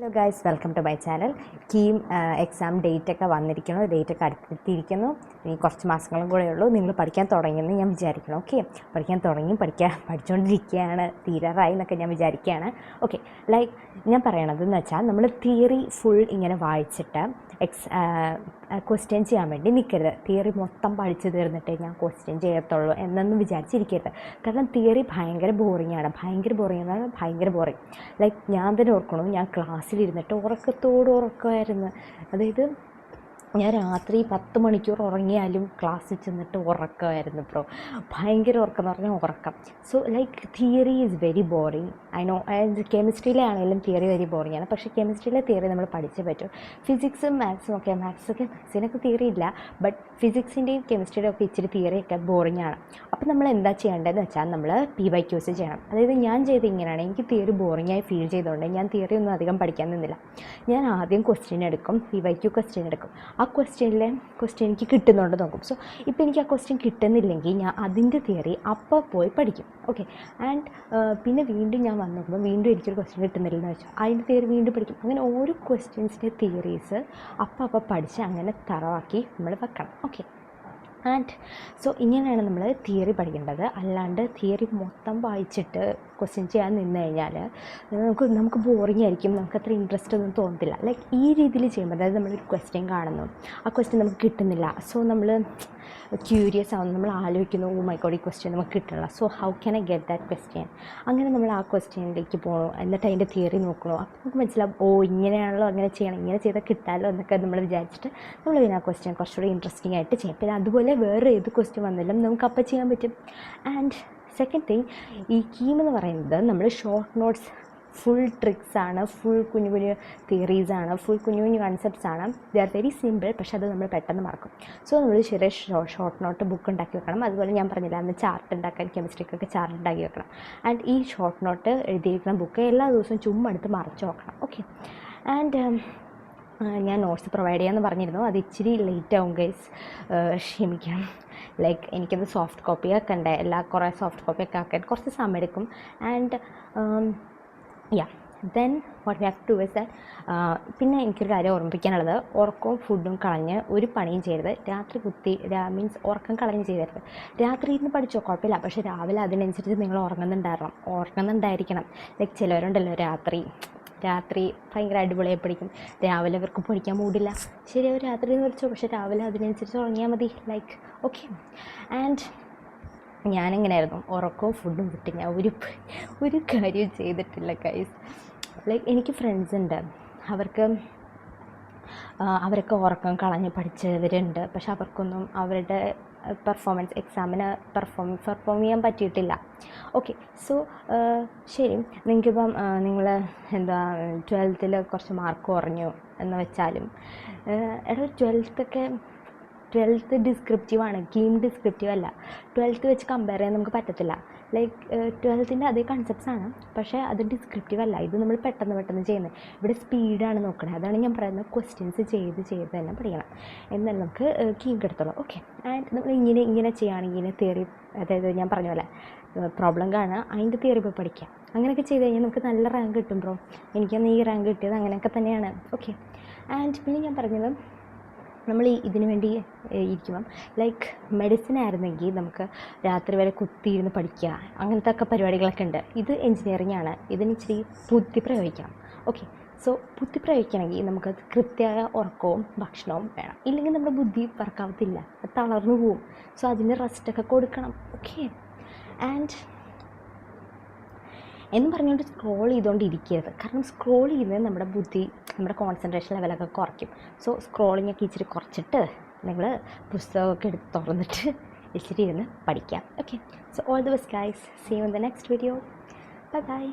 Hello guys, welcome to my channel. KEAM exam ഡേറ്റൊക്കെ വന്നിരിക്കുന്നു, ഡേറ്റൊക്കെ അടുത്തെത്തിയിരിക്കുന്നു. ഇനി കുറച്ച് മാസങ്ങളും കൂടെ ഉള്ളൂ. നിങ്ങൾ പഠിക്കാൻ തുടങ്ങിയെന്ന് ഞാൻ വിചാരിക്കണം. ഓക്കെ, പഠിച്ചുകൊണ്ടിരിക്കുകയാണ്, തീരാറായി എന്നൊക്കെ ഞാൻ വിചാരിക്കുകയാണ്. ഓക്കെ, ലൈക്ക് ഞാൻ പറയണതെന്ന് വെച്ചാൽ നമ്മൾ തിയറി ഫുൾ ഇങ്ങനെ വായിച്ചിട്ട് ക്വസ്റ്റ്യൻ ചെയ്യാൻ വേണ്ടി നിൽക്കരുത്. തിയറി മൊത്തം പഠിച്ചു തീർന്നിട്ടേ ഞാൻ ക്വസ്റ്റ്യൻ ചെയ്യത്തുള്ളൂ എന്നൊന്നും വിചാരിച്ചിരിക്കരുത്. കാരണം തിയറി ഭയങ്കര ബോറിംഗ് ആണ്. ഭയങ്കര ബോറിങ്. ലൈക്ക് ഞാൻ തന്നെ ഓർക്കണം, ഞാൻ ക്ലാസ്സിലിരുന്നിട്ട് ഉറക്കമായിരുന്നു. അതായത് ഞാൻ രാത്രി 10 മണിക്കൂർ ഉറങ്ങിയാലും ക്ലാസ്സിൽ ചെന്നിട്ട് ഉറക്കമായിരുന്നു ബ്രോ. ഭയങ്കര ഉറക്കം എന്ന് പറഞ്ഞാൽ ഉറക്കം. So like theory is very boring. I know. കെമിസ്ട്രിയിലെ ആണെങ്കിലും തിയറി വെരി ബോറിംഗ് ആണ്. പക്ഷേ കെമിസ്ട്രിയിലെ തിയറി നമ്മൾ പഠിച്ചേ പറ്റും. ഫിസിക്സും മാത്സിനൊക്കെ തിയറി ഇല്ല. ബട്ട് ഫിസിക്സിൻ്റെയും കെമിസ്ട്രിയുടെയും ഒക്കെ ഇച്ചിരി തിയറിയൊക്കെ ബോറിംഗ് ആണ്. അപ്പോൾ നമ്മൾ എന്താ ചെയ്യേണ്ടതെന്ന് വെച്ചാൽ നമ്മൾ PYQs ചെയ്യണം. അതായത് ഞാൻ ചെയ്ത് ഇങ്ങനെയാണ്. എനിക്ക് തിയറി ബോറിംഗായി ഫീൽ ചെയ്തുകൊണ്ട് ഞാൻ തിയറി ഒന്നും അധികം പഠിക്കാൻ നിന്നില്ല. ഞാൻ ആദ്യം ക്വസ്റ്റ്യൻ എടുക്കും, PYQ ക്വസ്റ്റ്യൻ എടുക്കും. ആ ക്വസ്റ്റ്യൻ എനിക്ക് കിട്ടുന്നുണ്ട് നോക്കും. സോ ഇപ്പോൾ എനിക്ക് ആ ക്വസ്റ്റ്യൻ കിട്ടുന്നില്ലെങ്കിൽ ഞാൻ അതിൻ്റെ തിയറി അപ്പോൾ പോയി പഠിക്കും. ഓക്കെ, ആൻഡ് പിന്നെ വീണ്ടും ഞാൻ വന്ന് നോക്കുമ്പോൾ വീണ്ടും എനിക്കൊരു ക്വസ്റ്റ്യൻ കിട്ടുന്നില്ലെന്ന് വെച്ചാൽ അതിൻ്റെ തിയറി വീണ്ടും പഠിക്കും. അങ്ങനെ ഓരോ ക്വസ്റ്റ്യൻസിൻ്റെ തിയറീസ് അപ്പോൾ പഠിച്ച് അങ്ങനെ തറവാക്കി നമ്മൾ വെക്കണം. ഓക്കെ, ആൻഡ് സോ ഇങ്ങനെയാണ് നമ്മൾ തിയറി പഠിക്കേണ്ടത്. അല്ലാണ്ട് തിയറി മൊത്തം വായിച്ചിട്ട് ക്വസ്റ്റ്യൻ ചെയ്യാൻ നിന്ന് കഴിഞ്ഞാൽ നമുക്ക് ബോറിംഗ് ആയിരിക്കും. നമുക്ക് അത്ര ഇൻട്രസ്റ്റ് ഒന്നും തോന്നത്തില്ല. ലൈക്ക് ഈ രീതിയിൽ ചെയ്യുമ്പോൾ, അതായത് നമ്മളൊരു ക്വസ്റ്റ്യൻ കാണുന്നു, ആ ക്വസ്റ്റ്യൻ നമുക്ക് കിട്ടുന്നില്ല. സോ നമ്മൾ ക്യൂരിയസ് ആവുന്നു, നമ്മൾ ആലോചിക്കുന്നു, ഓ മൈ ഗോഡ്, ഈ ക്വസ്റ്റ്യൻ നമുക്ക് കിട്ടണില്ല. So how can I get that question? അങ്ങനെ നമ്മൾ ആ ക്വസ്റ്റ്യനിലേക്ക് പോകണു, എന്നിട്ട് അതിൻ്റെ തിയറി നോക്കണോ. അപ്പോൾ നമുക്ക് മനസ്സിലാവും, ഓ ഇങ്ങനെയാണല്ലോ, അങ്ങനെ ചെയ്യണം, ഇങ്ങനെ ചെയ്താൽ കിട്ടാമല്ലോ എന്നൊക്കെ നമ്മൾ വിചാരിച്ചിട്ട് നമ്മൾ പിന്നെ ആ ക്വസ്റ്റ്യൻ കുറച്ചുകൂടി ഇൻട്രസ്റ്റിംഗ് ആയിട്ട് ചെയ്യും. പിന്നെ അതുപോലെ വേറെ ഏത് ക്വസ്റ്റ്യൻ വന്നാലും നമുക്ക് അപ്പം ചെയ്യാൻ പറ്റും. ആൻഡ് സെക്കൻഡ് തിങ്, ഈ കീം എന്ന് പറയുന്നത് നമ്മൾ ഷോർട്ട് നോട്ട്സ് ഫുൾ ട്രിക്സ് ആണ്, ഫുൾ കുഞ്ഞു തിയറീസാണ്, ഫുൾ കുഞ്ഞു കൺസെപ്റ്റ്സ് ആണ്. They are very simple. പക്ഷേ അത് നമ്മൾ പെട്ടെന്ന് മറക്കും. സോ നമ്മൾ ചെറിയ ഷോർട്ട് നോട്ട് ബുക്ക് ഉണ്ടാക്കി വെക്കണം. അതുപോലെ ഞാൻ പറഞ്ഞില്ല, അന്ന് ചാർട്ട് ഉണ്ടാക്കാൻ, കെമിസ്ട്രിക്കൊക്കെ ചാർട്ട് ഉണ്ടാക്കി വെക്കണം. ആൻഡ് ഈ ഷോർട്ട് നോട്ട് എഴുതിയിരിക്കുന്ന ബുക്ക് എല്ലാ ദിവസവും ചുമ്മാ എടുത്ത് മറച്ച് നോക്കണം. ഓക്കെ, ആൻഡ് ഞാൻ നോട്ട്സ് പ്രൊവൈഡ് ചെയ്യാമെന്ന് പറഞ്ഞിരുന്നു. അത് ഇച്ചിരി ലേറ്റ് ആവും ഗൈസ്, ക്ഷമിക്കണം. ലൈക്ക് എനിക്കത് സോഫ്റ്റ് കോപ്പി ആക്കണ്ടേ, കുറേ സോഫ്റ്റ് കോപ്പി ഒക്കെ ആക്കാൻ കുറച്ച് സമയം എടുക്കും. And then what we have two is that, പിന്നെ എനിക്കൊരു കാര്യം ഓർമ്മിപ്പിക്കാനുള്ളത്, ഉറക്കവും ഫുഡും കളഞ്ഞ് ഒരു പണിയും ചെയ്യരുത്. രാത്രി മീൻസ് ഉറക്കം കളഞ്ഞ് ചെയ്യരുത്. രാത്രി ഇരുന്ന് പഠിച്ചോ, കുഴപ്പമില്ല. പക്ഷേ രാവിലെ അതിനനുസരിച്ച് നിങ്ങൾ ഉറങ്ങുന്നുണ്ടായിരിക്കണം. ലൈക്ക് ചിലവരുണ്ടല്ലോ രാത്രി ഭയങ്കര അടിപൊളിയായി പഠിക്കും, രാവിലെ അവർക്ക് പഠിക്കാൻ മൂടില്ല. ശരി, അവർ രാത്രി എന്ന് പഠിച്ചോ, പക്ഷേ രാവിലെ അതിനനുസരിച്ച് ഉറങ്ങിയാൽ മതി. Like okay. ആൻഡ് ഞാനെങ്ങനെയായിരുന്നു, ഉറക്കവും ഫുഡും വിട്ട് ഞാൻ ഒരു കാര്യം ചെയ്തിട്ടില്ല ഗൈസ്. ലൈക്ക് എനിക്ക് ഫ്രണ്ട്സ് ഉണ്ട്, അവരൊക്കെ ഉറക്കം കളഞ്ഞ് പഠിച്ചവരുണ്ട്. പക്ഷെ അവർക്കൊന്നും അവരുടെ എക്സാമിന് പെർഫോം ചെയ്യാൻ പറ്റിയിട്ടില്ല. ഓക്കെ, സോ ശരി, നിങ്ങൾക്കിപ്പം നിങ്ങൾ 12th കുറച്ച് മാർക്ക് കുറഞ്ഞു എന്ന് വെച്ചാലും, 12th ഡിസ്ക്രിപ്റ്റീവാണ്, കീം ഡിസ്ക്രിപ്റ്റീവ് അല്ല. 12th വെച്ച് കമ്പയർ ചെയ്യാൻ നമുക്ക് പറ്റത്തില്ല. ലൈക്ക് 12th അതേ കൺസെപ്റ്റ്സ് ആണ്, പക്ഷേ അത് ഡിസ്ക്രിപ്റ്റീവ് അല്ല. ഇത് നമ്മൾ പെട്ടെന്ന് ചെയ്യുന്നത്. ഇവിടെ സ്പീഡാണ് നോക്കണത്. അതാണ് ഞാൻ പറയുന്നത്, ക്വസ്റ്റ്യൻസ് ചെയ്ത് തന്നെ പഠിക്കണം, എന്നാലും നമുക്ക് കീം കിട്ടത്തുള്ളൂ. ഓക്കെ, ആൻഡ് നമ്മൾ ഇങ്ങനെ ചെയ്യുകയാണെങ്കിൽ തിയറി, അതായത് ഞാൻ പറഞ്ഞ പോലെ പ്രോബ്ലം കാണുക, അതിൻ്റെ തിയറി പോയി പഠിക്കുക. അങ്ങനെയൊക്കെ ചെയ്ത് കഴിഞ്ഞാൽ നമുക്ക് നല്ല റാങ്ക് കിട്ടും ബ്രോ. എനിക്കന്ന് ഈ റാങ്ക് കിട്ടിയത് അങ്ങനെയൊക്കെ തന്നെയാണ്. ഓക്കെ, ആൻഡ് പിന്നെ ഞാൻ പറഞ്ഞത്, നമ്മൾ ഇതിനു വേണ്ടി ഇരിക്കുമ്പം, ലൈക്ക് മെഡിസിൻ ആയിരുന്നെങ്കിൽ നമുക്ക് രാത്രി വരെ കുത്തിയിരുന്ന് പഠിക്കുക, അങ്ങനത്തെ ഒക്കെ പരിപാടികളൊക്കെ ഉണ്ട്. ഇത് എൻജിനീയറിംഗ് ആണ്, ഇതിന് ഇച്ചിരി ബുദ്ധി പ്രയോഗിക്കണം. ഓക്കെ, സോ ബുദ്ധി പ്രയോഗിക്കണമെങ്കിൽ നമുക്ക് കൃത്യമായ ഉറക്കവും ഭക്ഷണവും വേണം. ഇല്ലെങ്കിൽ നമ്മുടെ ബുദ്ധി വർക്കാവത്തില്ല, തളർന്നു പോവും. സോ അതിന് റെസ്റ്റൊക്കെ കൊടുക്കണം. ഓക്കെ, ആൻഡ് എന്ന് പറഞ്ഞുകൊണ്ട് സ്ക്രോൾ ചെയ്തുകൊണ്ടിരിക്കരുത്. കാരണം സ്ക്രോൾ ചെയ്യുന്നത് നമ്മുടെ കോൺസെൻട്രേഷൻ ലെവലൊക്കെ കുറയ്ക്കും. സോ സ്ക്രോളിങ്ങൊക്കെ ഇച്ചിരി കുറച്ചിട്ട് നിങ്ങൾ പുസ്തകമൊക്കെ എടുത്ത് തുറന്നിട്ട് ഇച്ചിരി ഇരുന്ന് പഠിക്കാം. Okay, so all the best guys. See you in the next video. Bye by.